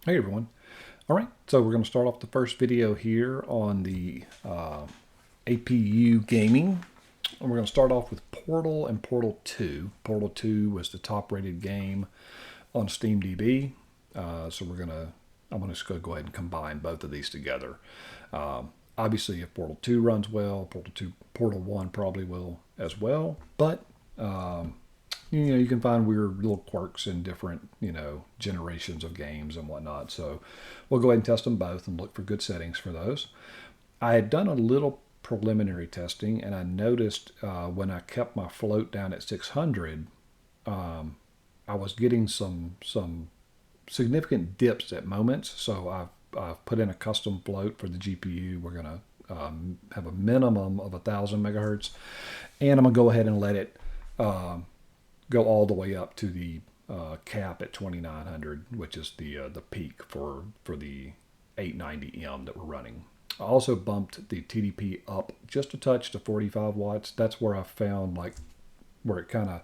Hey everyone. All right, so we're going to start off the first video here on the APU gaming. And we're going to start off with Portal and Portal 2. Portal 2 was the top rated game on SteamDB. So I'm going to go ahead and combine both of these together. Obviously, if Portal 2 runs well, Portal 1 probably will as well. But you can find weird little quirks in different, generations of games and whatnot. So we'll go ahead and test them both and look for good settings for those. I had done a little preliminary testing, and I noticed when I kept my float down at 600, I was getting some significant dips at moments. So I've put in a custom float for the GPU. We're going to have a minimum of 1,000 megahertz, and I'm going to go ahead and let it go all the way up to the cap at 2,900, which is the peak for the 890M that we're running. I also bumped the TDP up just a touch to 45 watts. That's where I found where it kind of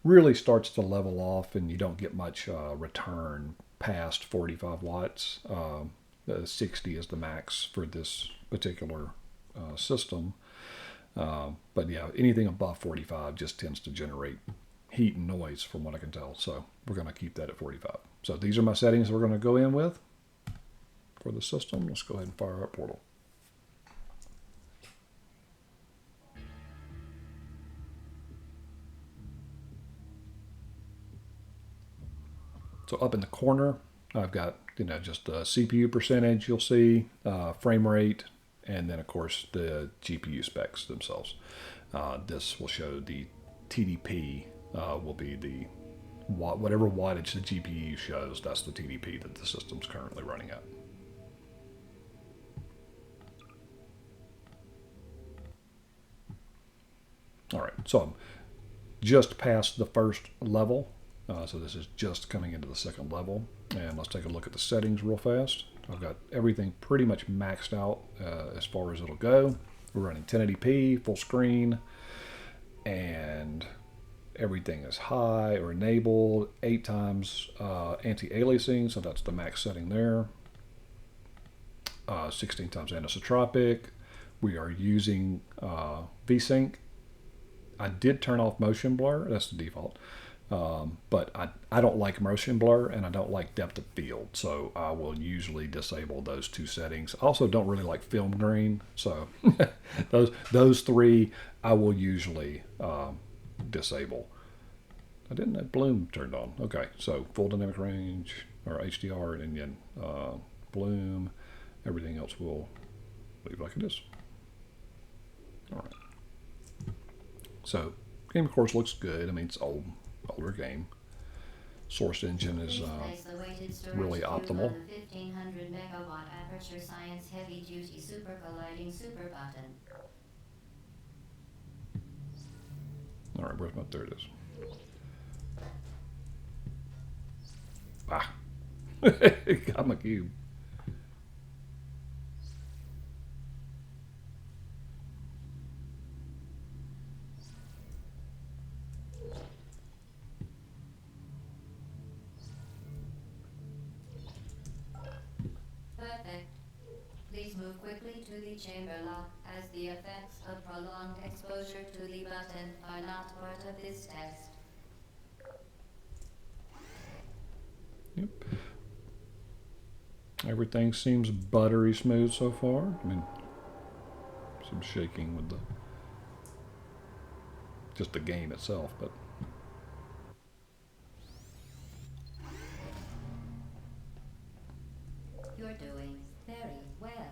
really starts to level off and you don't get much return past 45 watts. 60 is the max for this particular system. But yeah, anything above 45 just tends to generate heat and noise from what I can tell. So we're going to keep that at 45. So these are my settings we're going to go in with for the system. Let's go ahead and fire up Portal. So up in the corner, I've got just the CPU percentage you'll see, frame rate, and then of course the GPU specs themselves. This will show the TDP will be the whatever wattage the GPU shows. That's the TDP that the system's currently running at. All right, so I'm just past the first level. So this is just coming into the second level. And let's take a look at the settings real fast. I've got everything pretty much maxed out as far as it'll go. We're running 1080p, full screen, and everything is high or enabled. 8 times anti-aliasing, so that's the max setting there. 16 times anisotropic. We are using VSync. I did turn off motion blur. That's the default. But I don't like motion blur and I don't like depth of field, so I will usually disable those two settings. I also don't really like film grain, so those three I will usually disable. I didn't have bloom turned on. Okay, so full dynamic range or HDR, and then bloom. Everything else will leave like it is. All right. So game of course looks good. I mean, it's older game. Source engine is really optimal. 1500 megawatt aperture science heavy duty super colliding super button. All right, where's my? There it is. Ah, got my cube. Perfect. Please move quickly to the chamber lock, as the effects of prolonged exposure to the button are not part of this test. Yep. Everything seems buttery smooth so far. I mean, some shaking with just the game itself, but You're doing very well.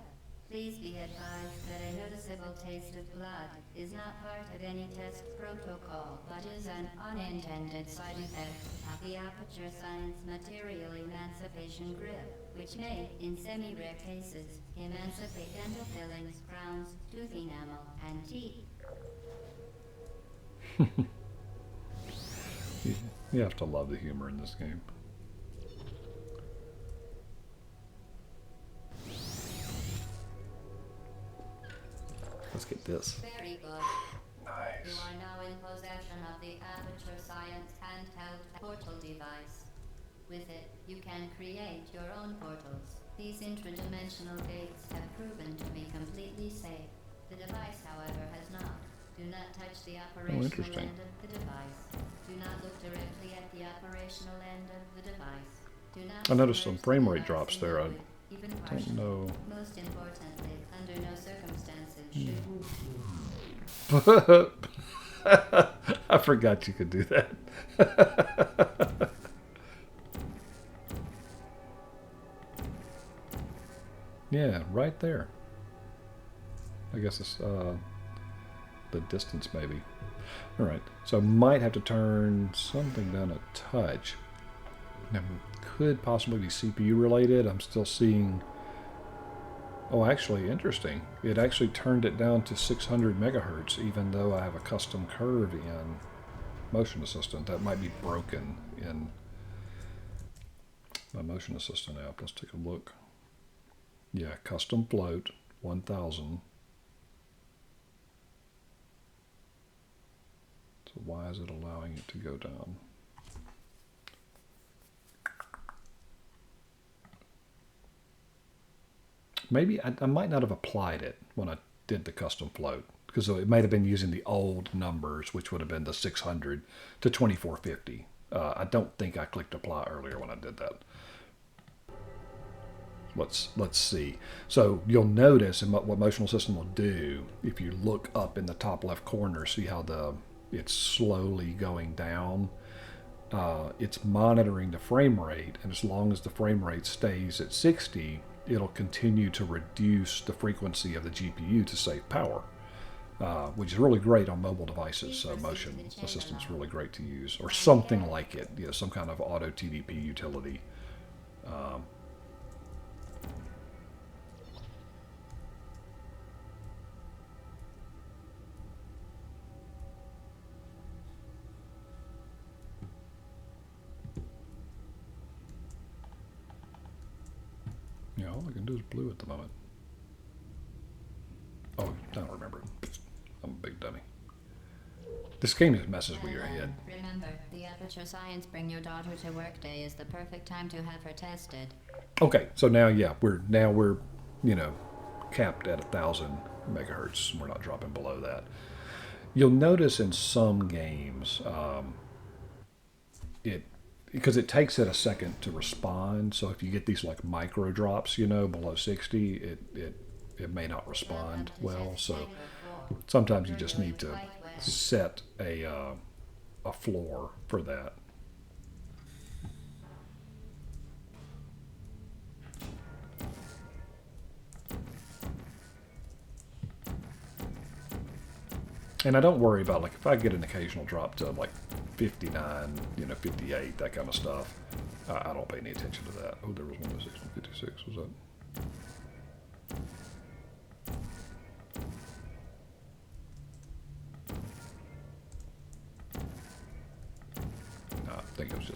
Please be advised that a noticeable taste of blood is not part of any test protocol, but is an unintended side effect of the aperture science material emancipation grip, which may, in semi-rare cases, emancipate dental fillings, crowns, tooth enamel, and teeth. you have to love the humor in this game. Let's get this. Very good. Nice. You are now in possession of the Aperture Science handheld portal device. With it, You can create your own portals. These intradimensional gates have proven to be completely safe. The device, however, has not. Do not touch the operational end of the device. Do not look directly at the operational end of the device. Do not I noticed some frame rate submerge the drops device in there. liquid, even I don't partially. know. Most importantly, under no circumstances should I forgot you could do that. Yeah, right there. I guess it's the distance maybe. All right, so I might have to turn something down a touch. Now, could possibly be CPU related. I'm still seeing. Oh, actually, interesting. It actually turned it down to 600 megahertz, even though I have a custom curve in Motion Assistant. That might be broken in my Motion Assistant app. Let's take a look. Yeah, custom float 1000. So why is it allowing it to go down? Maybe I might not have applied it when I did the custom float, because it might have been using the old numbers, which would have been the 600 to 2450. I don't think I clicked apply earlier when I did that. Let's see. So you'll notice, and what Motion Assistant will do, if you look up in the top left corner, see how it's slowly going down. It's monitoring the frame rate, and as long as the frame rate stays at 60, it'll continue to reduce the frequency of the GPU to save power, which is really great on mobile devices. So Motion Assistant's really great to use, or something like it, some kind of auto TDP utility. Yeah, all I can do is blue at the moment. Oh, I don't remember it. I'm a big dummy. This game just messes with your head. Remember, the Aperture Science Bring Your Daughter to Work Day is the perfect time to have her tested. Okay, so now, yeah, we're capped at 1000 megahertz. We're not dropping below that. You'll notice in some games, because it takes it a second to respond. So if you get these like micro drops, below 60, it may not respond well. So sometimes you just need to set a floor for that. And I don't worry about, like, if I get an occasional drop to like 59, 58, that kind of stuff, I don't pay any attention to that. Oh, there was one of 656. Was that? No, I think it was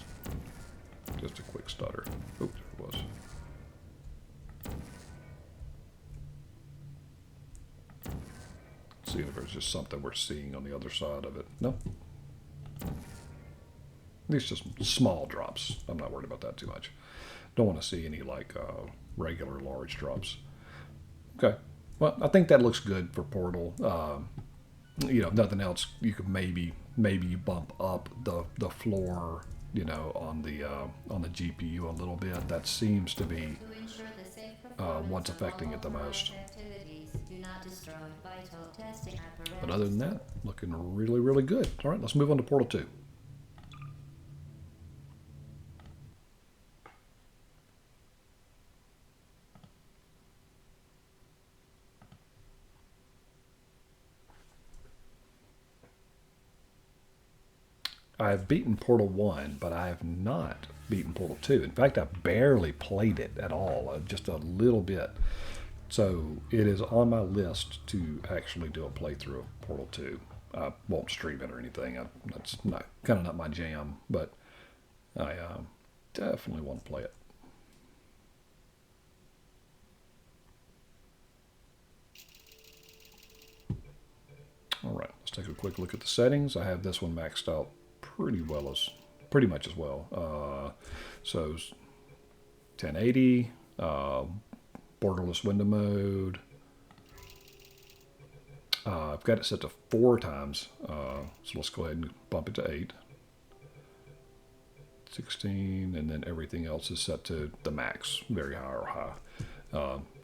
just a quick stutter. Oh, there it was. See if there's just something we're seeing on the other side of it. No. These just small drops. I'm not worried about that too much. Don't want to see any like regular large drops. Okay. Well, I think that looks good for Portal. Nothing else. You could maybe you bump up the floor, on the GPU a little bit. That seems to be what's affecting it the most. But other than that, looking really, really good. All right, let's move on to Portal 2. I have beaten Portal 1, but I have not beaten Portal 2. In fact, I barely played it at all, just a little bit. So it is on my list to actually do a playthrough of Portal 2. I won't stream it or anything. That's kind of not my jam, but I definitely want to play it. All right, let's take a quick look at the settings. I have this one maxed out pretty much as well. So, 1080, borderless window mode. I've got it set to 4 times, so let's go ahead and bump it to 8. 16, and then everything else is set to the max, very high or high.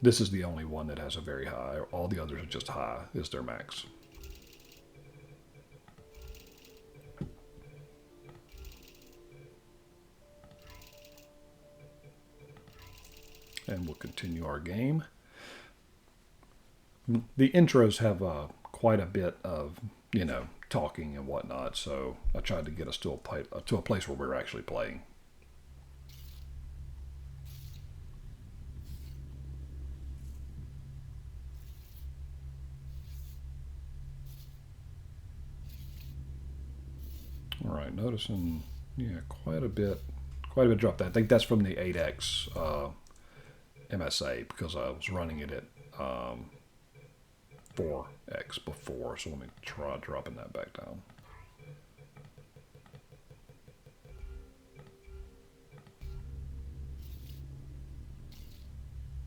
This is the only one that has a very high. All the others are just high, is their max. And we'll continue our game. The intros have quite a bit of, talking and whatnot, so I tried to get us to a place where we're actually playing. All right, noticing, quite a bit dropped. I think that's from the 8X MSA, because I was running it at 4X before, so let me try dropping that back down.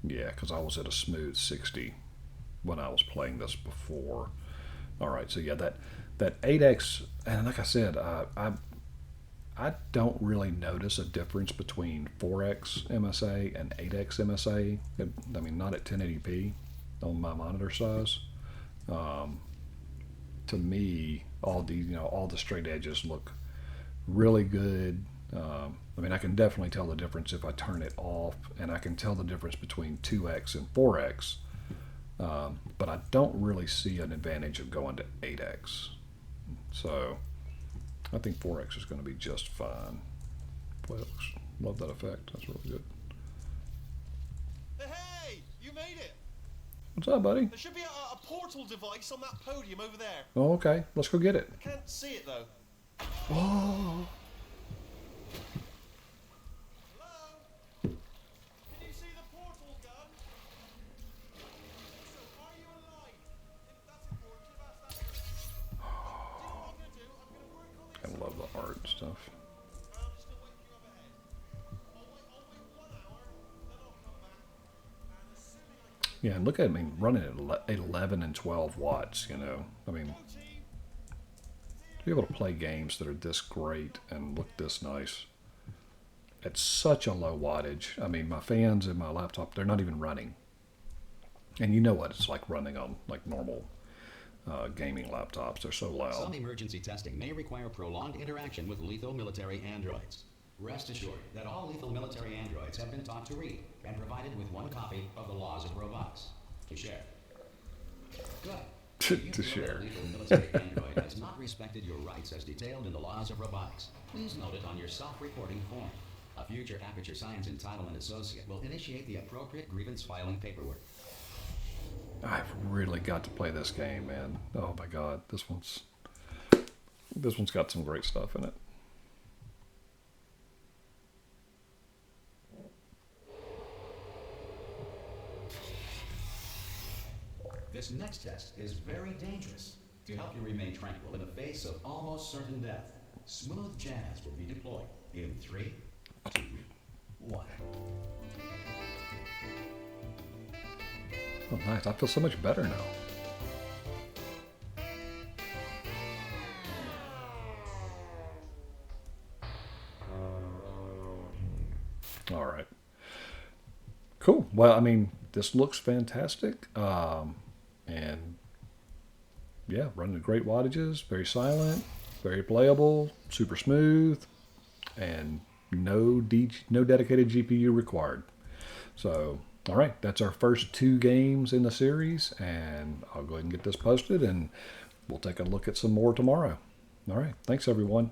Yeah, because I was at a smooth 60 when I was playing this before. All right, so yeah, that 8X, and like I said, I don't really notice a difference between 4X MSA and 8X MSA. I mean, not at 1080p on my monitor size. To me, all the straight edges look really good. I mean, I can definitely tell the difference if I turn it off, and I can tell the difference between 2X and 4X. But I don't really see an advantage of going to 8X. So I think 4X is going to be just fine. Boy, love that effect. That's really good. Hey, you made it! What's up, buddy? There should be a portal device on that podium over there. Oh, okay. Let's go get it. I can't see it though. Oh. Hello? Can you see the portal gun? Also, are you alive? That's important. Should have asked that first. Do you know what I'm going to do? I'm going to work on this. I love the art and stuff. I'll just wake you up ahead. I'll wait 1 hour, then I'll come back. And assuming I can... Yeah, and look at me running at 11 and 12 watts, I mean, to be able to play games that are this great and look this nice at such a low wattage. I mean, my fans and my laptop, they're not even running. And you know what it's like running on like normal gaming laptops. They're so loud. Some emergency testing may require prolonged interaction with lethal military androids. Rest assured that all lethal military androids have been taught to read and provided with 1 copy of the Laws of Robotics to share. Good. To share. Lethal military android has not respected your rights as detailed in the Laws of Robotics. Please note it on your self-reporting form. A future Aperture Science entitlement associate will initiate the appropriate grievance filing paperwork. I've really got to play this game, man. Oh my God, this one's got some great stuff in it. This next test is very dangerous. To help you remain tranquil in the face of almost certain death, smooth jazz will be deployed in 3, 2, 1. Oh, nice. I feel so much better now. All right. Cool. Well, I mean, this looks fantastic. And yeah, running at great wattages, very silent, very playable, super smooth, and no dedicated GPU required. So, all right, that's our first 2 games in the series, and I'll go ahead and get this posted, and we'll take a look at some more tomorrow. All right, thanks everyone.